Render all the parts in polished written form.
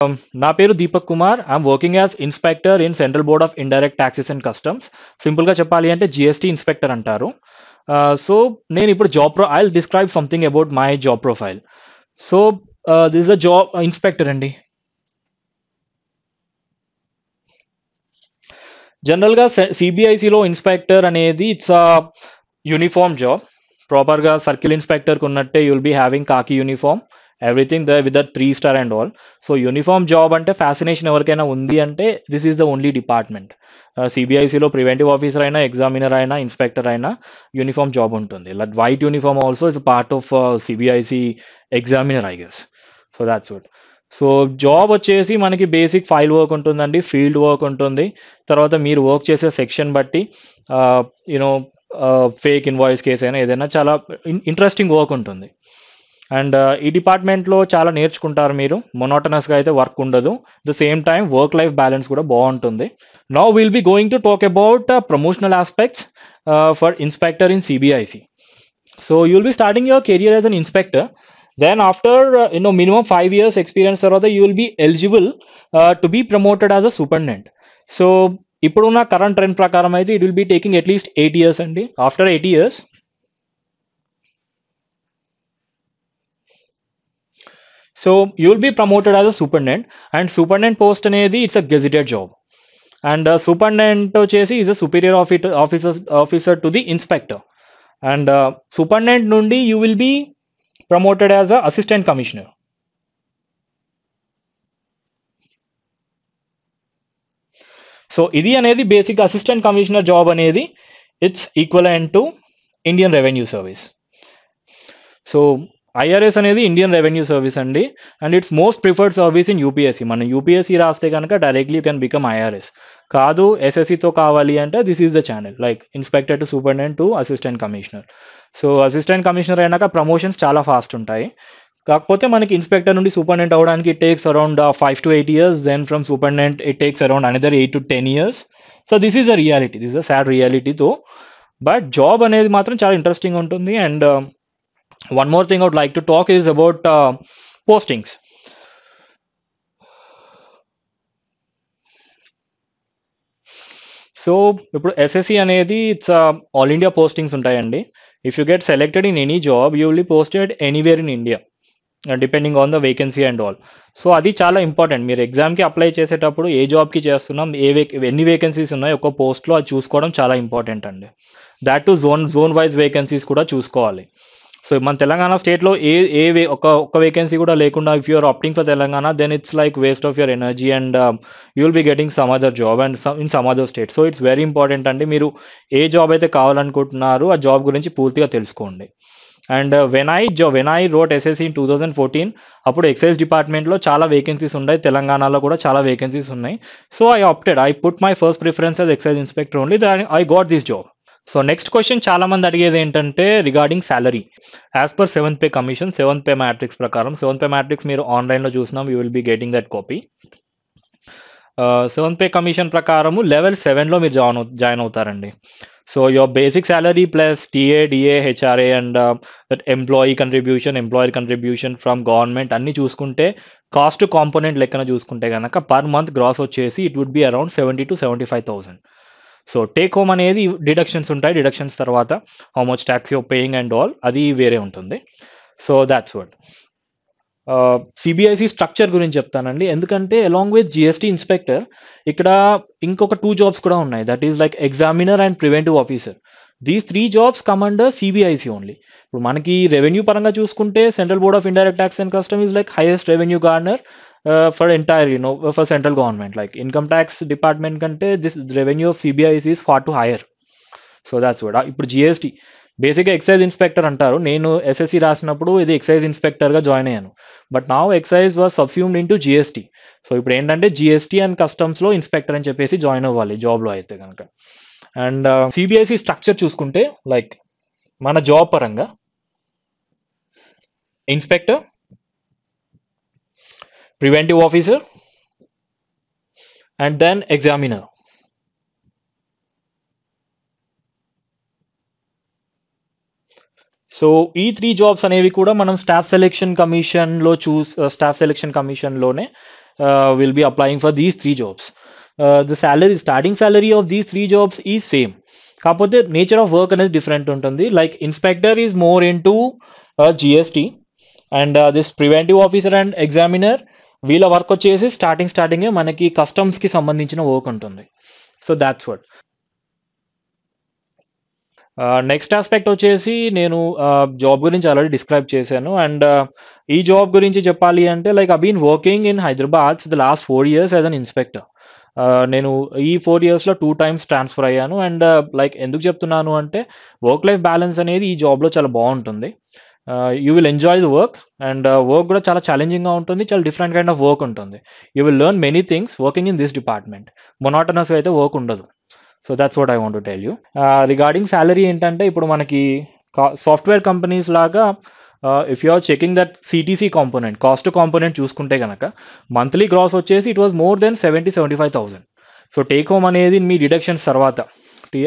నా పేరు Deepak Kumar. I'm working as inspector in central board of indirect taxes and customs. సింపుల్గా చెప్పాలి అంటే జిఎస్టీ ఇన్స్పెక్టర్ అంటారు. సో నేను ఇప్పుడు I describe something about my job profile. So this a job inspector అండి. జనరల్గా సిబిఐసిలో ఇన్స్పెక్టర్ అనేది ఇట్స్ అ యూనిఫామ్ జాబ్. ప్రాపర్గా సర్కిల్ ఇన్స్పెక్టర్కి ఉన్నట్టే యుల్ బీ హ్యావింగ్ కాకి uniform, everything the with the 3 star and all. So uniform job అంటే fascination ఎవరికైనా ఉంది అంటే this is the only department. సిబిఐసిలో ప్రివెంటివ్ ఆఫీసర్ అయినా, ఎగ్జామినర్ అయినా, ఇన్స్పెక్టర్ అయినా యూనిఫామ్ జాబ్ ఉంటుంది. Like white uniform also is part of CBIC examiner, I guess. So that's what. So job వచ్చేసి మనకి బేసిక్ ఫైల్ వర్క్ ఉంటుందండి, ఫీల్డ్ వర్క్ ఉంటుంది. తర్వాత మీరు వర్క్ చేసే సెక్షన్ బట్టి యూనో ఫేక్ ఇన్వాయిస్ కేసు అయినా ఏదైనా చాలా ఇంట్రెస్టింగ్ వర్క్ ఉంటుంది. అండ్ ఈ డిపార్ట్మెంట్లో చాలా నేర్చుకుంటారు మీరు. మొనోటనస్గా అయితే వర్క్ ఉండదు. The same time work life balance కూడా బాగుంటుంది. Now will be going to talk about promotional aspects for inspector in CBIC. So you'll be starting your career as an inspector. Then after minimum 5 years experience tarvata you will be eligible to be promoted as a superintendent. So ఇప్పుడున్న current trend ప్రకారం అయితే it will be taking at least 8 years అండి. After 8 years, so you will be promoted as a superintendent. And superintendent post అనేది it's a gazetted job. And superintendent వచ్చేసి is a superior officer to the inspector. And superintendent నుండి you will be promoted as a assistant commissioner. So ఇది అనేది basic assistant commissioner job అనేది it's equivalent to Indian revenue service. So IRS అనేది Indian revenue service అండి. And it's most preferred service in UPSC. మనం UPSC రాస్తే కనుక directly you can become IRS. కాదు ఎస్ఎస్సితో కావాలి అంటే this is the channel, like inspector to superintendent to assistant commissioner. So assistant commissioner అయినాక ప్రమోషన్స్ చాలా ఫాస్ట్ ఉంటాయి. కాకపోతే మనకి ఇన్స్పెక్టర్ నుండి సూపరింటెండెంట్ అవడానికి it takes around 5 to 8 years. Then from superintendent it takes around another 8 to 10 years. So this is a reality, this is a sad రియాలిటీతో. But job అనేది మాత్రం చాలా ఇంట్రెస్టింగ్ ఉంటుంది. And one more thing I would like to talk is about postings. So ఇప్పుడు SSC అనేది it's all India postings ఉంటాయండి. If you get selected in any job you will be posted anywhere in India depending on the vacancy and all. So అది చాలా important. మీరు ఎగ్జామ్కి apply చేసేటప్పుడు ఏ జాబ్కి చేస్తున్నాం, ఎన్ని వేకెన్సీస్ ఉన్నాయి ఒక్కో పోస్ట్లో, అది చూసుకోవడం చాలా ఇంపార్టెంట్ అండి. That to zone wise vacancies కూడా చూసుకోవాలి. సో మన తెలంగాణ స్టేట్లో ఒక్క వేకెన్సీ కూడా లేకుండా if you're opting for Telangana then it's like waste of your energy and you will be getting some other job and in some other state. So it's very important అండి. మీరు ఏ job అయితే కావాలనుకుంటున్నారో ఆ job గురించి పూర్తిగా తెలుసుకోండి. And when I wrote SSC in 2014, అప్పుడు excise డిపార్ట్మెంట్లో చాలా వేకెన్సీస్ ఉన్నాయి, తెలంగాణలో కూడా చాలా వేకెన్సీస్ ఉన్నాయి. So I put my first preference as excise inspector only, I got this job. So next question చాలా మంది అడిగేది ఏంటంటే regarding salary. As per 7th pay commission, 7th pay matrix ప్రకారం, 7th పే మ్యాట్రిక్స్ మీరు ఆన్లైన్లో చూసినాం, you will be getting that copy. 7th pay commission ప్రకారము level 7లో మీరు జాయిన్ అవుతారండి. So your basic salary plus TA, DA, HRA and that employer contribution from government అన్నీ చూసుకుంటే, కాస్ట్ కాంపోనెంట్ లెక్కన చూసుకుంటే కనుక పర్ మంత్ గ్రాస్ వచ్చేసి it would be around 70 to 75,000. So take home అనేది డిడక్షన్స్ ఉంటాయి, డిడక్షన్స్ తర్వాత how much tax you're paying and all అది వేరే ఉంటుంది. So that's what. CBIC structure గురించి చెప్తానండి. ఎందుకంటే అలాంగ్ విత్ జిఎస్టీ ఇన్స్పెక్టర్ ఇక్కడ ఇంకొక 2 జాబ్స్ కూడా ఉన్నాయి. That is like examiner and preventive officer. These 3 jobs come under CBIC only. ఇప్పుడు మనకి రెవెన్యూ పరంగా చూసుకుంటే central board of indirect tax and custom is like highest revenue garner for entire for central government. Like income tax department kante this revenue of CBIC is far too higher. So that's what. ఇప్పుడు GST బేసిక్గా excise inspector అంటారు. నేను SSC రాసినప్పుడు ఇది excise ఇన్స్పెక్టర్గా join అయ్యాను. But now excise was subsumed into GST. So ఇప్పుడు ఏంటంటే జిఎస్టీ అండ్ కస్టమ్స్లో ఇన్స్పెక్టర్ అని చెప్పేసి జాయిన్ అవ్వాలి జాబ్లో అయితే కనుక. అండ్ సిబిఐసి స్ట్రక్చర్ చూసుకుంటే లైక్ మన జాబ్ పరంగా inspector, preventive officer and then examiner. So ఈ 3 జాబ్స్ అనేవి కూడా మనం స్టాఫ్ సెలెక్షన్ కమిషన్లోనే will be applying for these three jobs. The salary, starting salary of these three jobs is same. కాకపోతే nature of work అనేది different ఉంటుంది. Like inspector is more into GST, and this preventive officer and examiner వీళ్ళ work వచ్చేసి స్టార్టింగే మనకి కస్టమ్స్కి సంబంధించిన work ఉంటుంది. So that's what. Next aspect వచ్చేసి నేను జాబ్ గురించి ఆల్రెడీ డిస్క్రైబ్ చేశాను. అండ్ ఈ జాబ్ గురించి చెప్పాలి అంటే like I been working in Hyderabad for the last 4 years as an inspector. నేను ఈ 4 yearsలో 2 times ట్రాన్స్ఫర్ అయ్యాను. అండ్ లైక్ ఎందుకు చెప్తున్నాను అంటే వర్క్ లైఫ్ బ్యాలెన్స్ అనేది ఈ జాబ్లో చాలా బాగుంటుంది. You will enjoy the work, and work కూడా చాలా ఛాలెంజింగ్గా ఉంటుంది, చాలా డిఫరెంట్ కైండ్ ఆఫ్ వర్క్ ఉంటుంది. You will learn many things working in this department. మొనాటనస్గా అయితే వర్క్ ఉండదు. So that's what I want to tell you. Regarding salary ఏంటంటే ఇప్పుడు మనకి సాఫ్ట్వేర్ కంపెనీస్ లాగా if you are checking that CTC component, cost component చూసుకుంటే కనుక monthly gross వచ్చేసి it was more than 75,000. So take home అనేది మీ డిడక్షన్స్ తర్వాత,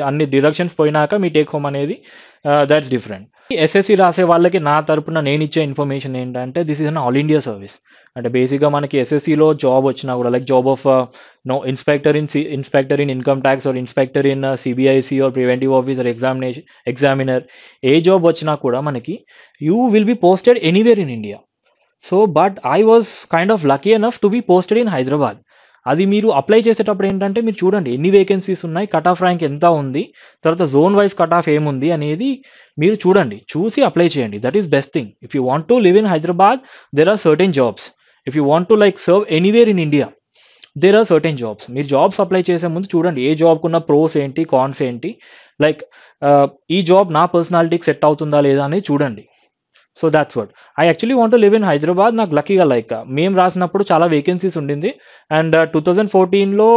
అన్ని డిడక్షన్స్ పోయినాక మీ టేక్ హోమ్ అనేది దట్స్ డిఫరెంట్. ఎస్ఎస్సి రాసే వాళ్ళకి నా తరపున నేను ఇచ్చే ఇన్ఫర్మేషన్ ఏంటంటే this is an all India service. అంటే బేసిక్గా మనకి ఎస్ఎస్సిలో జాబ్ వచ్చినా కూడా like job of inspector in income tax or inspector in CBIC or preventive officer examiner, ఏ జాబ్ వచ్చినా కూడా మనకి you will be posted anywhere in India. So but I was kind of lucky enough to be posted in Hyderabad. అది మీరు apply చేసేటప్పుడు ఏంటంటే మీరు చూడండి ఎన్ని వేకెన్సీస్ ఉన్నాయి, కట్ ఆఫ్ ర్యాంక్ ఎంత ఉంది, తర్వాత జోన్ వైజ్ కట్ ఆఫ్ ఏముంది అనేది మీరు చూడండి, చూసి అప్లై చేయండి. That is best thing. If you want to live in Hyderabad there are certain jobs. If you want to like serve anywhere in India there are certain jobs. మీరు jobs apply చేసే ముందు చూడండి ఏ జాబ్కున్న ప్రోస్ ఏంటి, cons ఏంటి, like ఈ job నా పర్సనాలిటీకి సెట్ అవుతుందా లేదా అనేది చూడండి. So that's what. I actually want to live in Hyderabad. నాకు లక్కీగా లైక్ మేము రాసినప్పుడు చాలా వేకెన్సీస్ ఉండింది, అండ్ 2014లో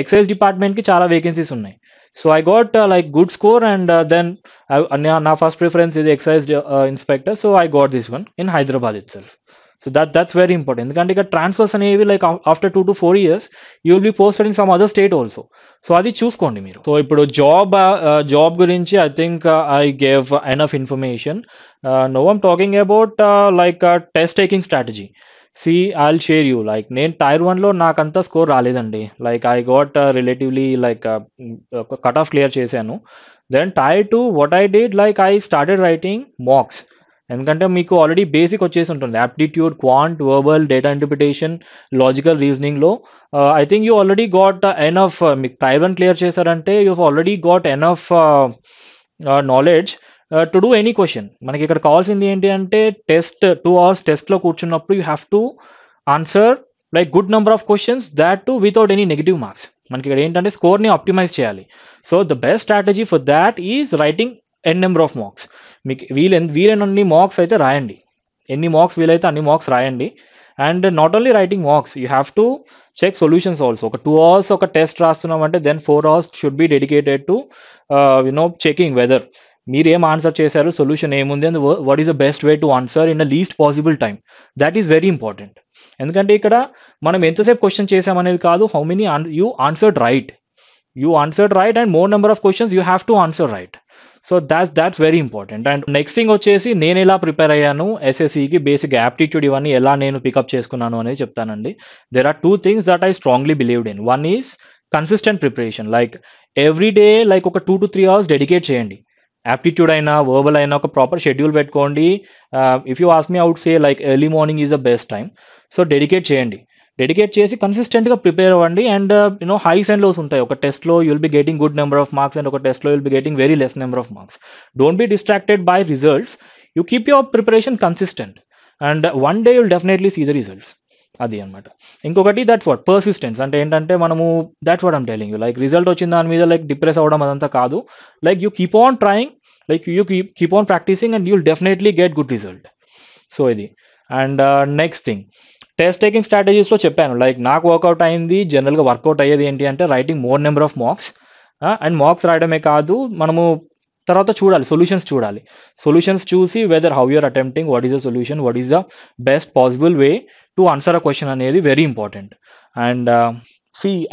ఎక్సైజ్ డిపార్ట్మెంట్కి చాలా వేకెన్సీస్ ఉన్నాయి. So I got like good score, and then నా ఫస్ట్ ప్రిఫరెన్స్ ఇది excise inspector. So I got this one in Hyderabad itself. So that's very important. ఎందుకంటే ఇక్కడ ట్రాన్స్ఫర్స్ అనేవి like after 2 to 4 years you will be posted in some other state also. So అది చూసుకోండి మీరు. So ఇప్పుడు job గురించి I think I gave enough information. No I'm talking about like test taking strategy. See I'll share you. Like నేను Tier 1లో నాకంతా score రాలేదండి. Like I got relatively like cut off clear చేశాను. Then Tier 2 what I did like I started writing mocks. ఎందుకంటే మీకు already basic వచ్చేసి ఉంటుంది, aptitude, quant, verbal, data interpretation, logical రీజనింగ్లో. I think you already got enough. మీకు Tier 1 clear చేశారంటే you already got enough knowledge to do any question. మనకి ఇక్కడ కావాల్సింది ఏంటి అంటే టెస్ట్ 2 hours టెస్ట్లో కూర్చున్నప్పుడు you have to answer like good number of questions, that too without any negative marks. మనకి ఇక్కడ ఏంటంటే స్కోర్ని ఆప్టిమైజ్ చేయాలి. So the best strategy for that is writing n number of marks. మీకు వీలైనన్ని మార్క్స్ అయితే రాయండి, ఎన్ని మార్క్స్ వీలైతే అన్ని మార్క్స్ రాయండి. And not only writing marks, you have to check solutions also. ఒక 2 hours ఒక టెస్ట్ రాస్తున్నామంటే then 4 hours should be dedicated to checking whether మీరు ఏం ఆన్సర్ చేశారు, సొల్యూషన్ ఏముంది, and what is the best way to answer in the least possible time. That is very important. ఎందుకంటే ఇక్కడ మనం ఎంతసేపు క్వశ్చన్ చేసామనేది కాదు, how many you answered right. You answered right, and more number of questions you have to answer right. So that's very important. And next thing వచ్చేసి నేను ఎలా prepare అయ్యాను ఎస్ఎస్సికి, బేసిక్ యాప్టిట్యూడ్ ఇవన్నీ ఎలా నేను పికప్ చేసుకున్నాను అనేది చెప్తానండి. There are 2 things that I strongly believed in. One is consistent preparation. Like every day like ఒక 2 to 3 hours డెడికేట్ చేయండి. యాప్టిట్యూడ్ అయినా వర్బల్ అయినా ఒక ప్రాపర్ షెడ్యూల్ పెట్టుకోండి. If you ask me I would say like early morning is the best time. So dedicate చేయండి, dedicate చేసి కన్సిస్టెంట్గా prepare అవ్వండి. అండ్ హైస్ అండ్ లోస్ ఉంటాయి. ఒక టెస్ట్లో you'll be getting good number of marks, and ఒక టెస్ట్లో you'll be getting very less number of marks. Don't be distracted by results. You keep your preparation consistent, and one day you'll definitely see the results. అది అనమాట. ఇంకొకటి that's what persistence అంటే ఏంటంటే మనము that's what I'm telling you. Like result వచ్చిన దాని మీద like depress అవ్వడం అదంతా కాదు. Like you keep on trying, like you keep on practising, and you'll definitely get good result. So ఇది. And next thing test taking స్ట్రాటజీస్లో చెప్పాను. Like నాకు వర్కౌట్ అయింది, జనరల్గా వర్కౌట్ అయ్యేది ఏంటి అంటే writing more number of marks. And marks రాయడమే కాదు, మనము తర్వాత చూడాలి, సొల్యూషన్స్ చూసి whether how you're attempting, what is the solution, what is the best possible way to answer a question అనేది వెరీ ఇంపార్టెంట్. అండ్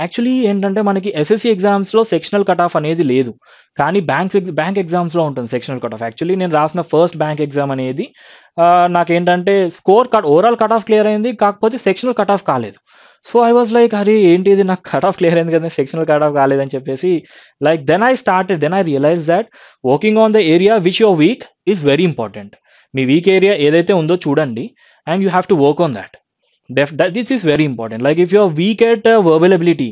యాక్చువల్లీ ఏంటంటే మనకి ఎస్ఎస్సి ఎగ్జామ్స్లో సెక్షనల్ కట్ ఆఫ్ అనేది లేదు, కానీ బ్యాంక్ ఎగ్జామ్స్లో ఉంటుంది సెక్షనల్ కట్ ఆఫ్. యాక్చువల్లీ నేను రాసిన ఫస్ట్ బ్యాంక్ ఎగ్జామ్ అనేది నాకేంటంటే ఓవరాల్ కట్ ఆఫ్ క్లియర్ అయింది, కాకపోతే సెక్షనల్ కట్ ఆఫ్ కాలేదు. సో ఐ వాజ్ లైక్ అరే ఏంటి ఇది, నాకు కట్ ఆఫ్ క్లియర్ అయింది కదా, సెక్షనల్ కట్ ఆఫ్ కాలేదని చెప్పేసి like then I realize that working on the area which your weak is very important. మీ వీక్ ఏరియా ఏదైతే ఉందో చూడండి and you have to work on that. This is very important. Like if your weak at verbal ability,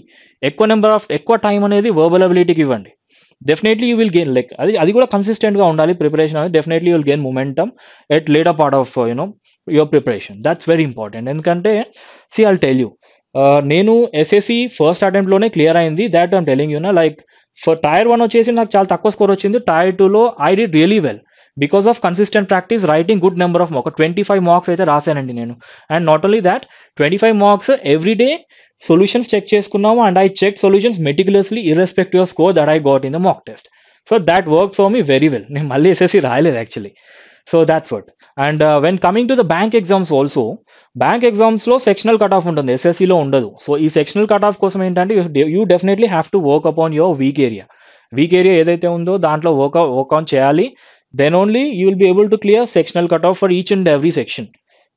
ఎక్కువ time అనేది verbal అబిలిటీకి ఇవ్వండి. Definitely you will gain, like అది కూడా కన్సిస్టెంట్గా ఉండాలి ప్రిపరేషన్ అనేది. Definitely you will gain momentum at later part of your preparation. That's very important. ఎందుకంటే సి ఐల్ టెల్ యూ, నేను ఎస్ఎస్సి ఫస్ట్ అటెంప్ట్లోనే క్లియర్ అయింది. దాట్ ఐమ్ టెలింగ్ యూనా. లైక్ ఫర్ టైర్ 1 వచ్చేసి నాకు చాలా తక్కువ స్కోర్ వచ్చింది. టైర్ 2లో I did really well because of consistent practice, writing good number of ఒక 25 మార్క్స్ అయితే రాశానండి నేను. And not only that, 25 marks every day solutions check చేసుకున్నాము. And I check solutions meticulously irrespective of score that I got in the mock test. So that work for me very well. నేను మళ్ళీ SSC రాయలేదు actually. So that's what. And when coming to the bank exams also, bank ఎగ్జామ్స్లో sectional cut of ఉంటుంది, ఎస్ఎస్సిలో ఉండదు. So ఈ sectional cut off కోసం ఏంటంటే you definitely have to work upon your weak area. Weak area ఏదైతే ఉందో దాంట్లో work on చేయాలి. Then only you will be able to clear sectional cut off for each and every section.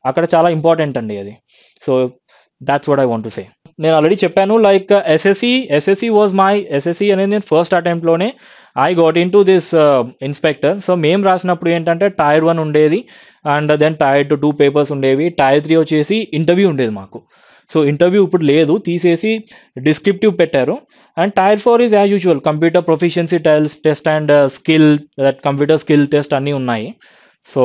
అక్కడ చాలా important అండి అది. So that's what I want to say. నేను already చెప్పాను లైక్ ఎస్ఎస్సి అనేది నేను ఫస్ట్ అటెంప్ట్లోనే I got in to this inspector. So మేము రాసినప్పుడు ఏంటంటే టైర్ 1 ఉండేది అండ్ దెన్ టైర్ 2 పేపర్స్ ఉండేవి. టైర్ 3 వచ్చేసి ఇంటర్వ్యూ ఉండేది మాకు. సో ఇంటర్వ్యూ ఇప్పుడు లేదు, తీసేసి డిస్క్రిప్టివ్ పెట్టారు. And tier 4 is as usual computer proficiency test and skill, that computer skill test అన్నీ ఉన్నాయి. సో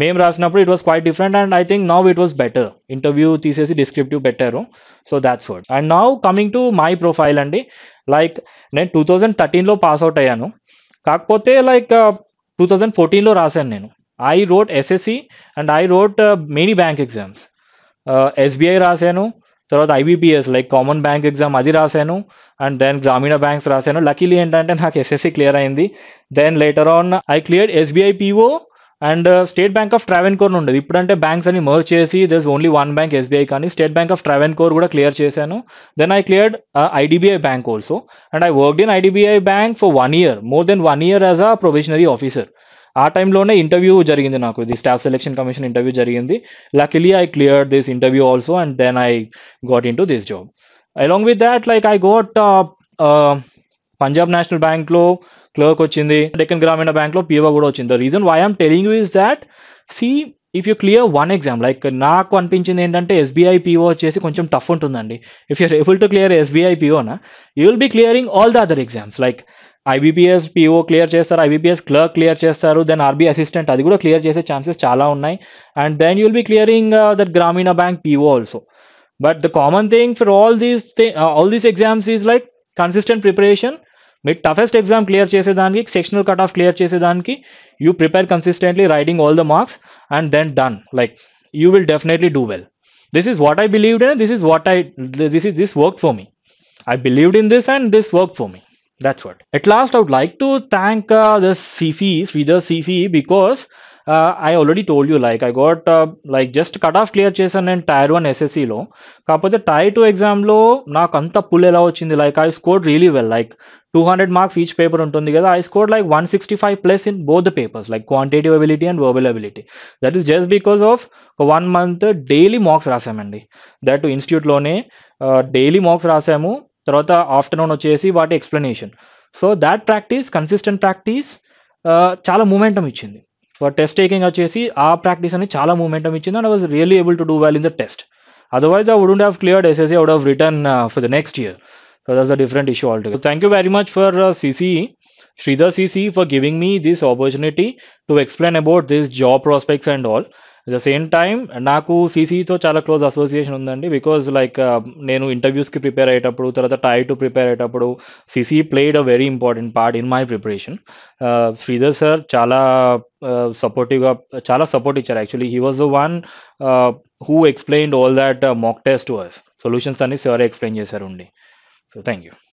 మేము రాసినప్పుడు it was quite different and I think now it was better. Interview తీసేసి డిస్క్రిప్టివ్ పెట్టారు. So that's what. And now coming to my profile అండి. Like నేను 2013లో pass out అయ్యాను. కాకపోతే లైక్ 2014లో రాశాను నేను. I wrote SSC and I wrote many bank exams. SBI రాశాను, తర్వాత IBPS like common bank exam అది రాశాను, అండ్ దెన్ గ్రామీణ బ్యాంక్స్ రాశాను. లక్కీలీ ఏంటంటే నాకు ఎస్ఎస్సి క్లియర్ అయింది. Then later on I cleared SBI PO and State Bank of Travancore ఉండేది. ఇప్పుడంటే బ్యాంక్స్ అని మర్జ్ చేసి there only one bank SBI, కానీ స్టేట్ బ్యాంక్ ఆఫ్ ట్రావెన్కోర్ కూడా క్లియర్ చేశాను. Then I cleared IDBI bank also and I worked in IDBI bank for 1 year, more then 1 year as a probationary officer. ఆ టైంలోనే interview జరిగింది నాకు, ఇది staff selection commission interview జరిగింది. Luckily I cleared this interview also and then I got in to this job. Along with that like I got Punjab national బ్యాంక్లో clerk వచ్చింది, డెక్కన్ గ్రామీణ బ్యాంక్లో PO కూడా వచ్చింది. The reason why I'm telling you is that see if you clear one exam, like నాకు అనిపించింది ఏంటంటే SBI PO వచ్చేసి కొంచెం టఫ్ ఉంటుందండి. If you're able to clear SBI పీఓనా, you will be clearing all the other exams. Like IBPS PO clear చేస్తారు, IBPS clerk clear చేస్తారు, then RB assistant అది కూడా క్లియర్ చేసే ఛాన్సెస్ చాలా ఉన్నాయి. And then you will be clearing that Grameena bank PO also. But the common thing for all these exams is like consistent preparation. మీరు toughest exam clear చేసేదానికి, sectional cut off clear చేసేదానికి you prepare consistently, writing all the marks and then done. Like you will definitely do well. This is what I believed in. This worked for me. I believed in this and this worked for me. That's what. At last, I would like to thank the CFE, Sridhar CFE, because I already told you, like I got like just cut off clear చేశాను నేను tyre 1 ఎస్ఎస్సిలో. కాకపోతే tyre 2 ఎగ్జామ్లో నాకు అంత pull ఎలా వచ్చింది, like I scored really well. Like 200 marks each paper ఉంటుంది కదా, I scored like 165 plus in both the papers, like quantitative ability and verbal ability. That is just because of 1 month daily marks రాసామండి. That ఇన్స్టిట్యూట్లోనే daily marks రాసాము. తర్వాత afternoon వచ్చేసి వాటి explanation. So that practice, consistent practice చాలా momentum ఇచ్చింది. For test taking వచ్చేసి ఆ ప్రాక్టీస్ అనేది చాలా మూమెంటం ఇచ్చింది and I was really able to do well in the test. Otherwise, I wouldn't have cleared SSC. I would have written for the next year. So that's a different issue altogether. So thank you very much for CCE, Sridhar CCE, for giving me this opportunity to explain about this job prospects and all. At the same time, నాకు సిసితో చాలా close association ఉందండి. Because like నేను ఇంటర్వ్యూస్కి prepare అయ్యేటప్పుడు, తర్వాత tyre 2 prepare అయ్యేటప్పుడు CCE played a very important part in my preparation. Sridhar sir చాలా సపోర్టివ్గా, చాలా సపోర్ట్ ఇచ్చారు. Actually he was the one who explained all that mock test to us. Solutions అన్ని సార్ ఎక్స్ప్లెయిన్ చేశారు. So thank you.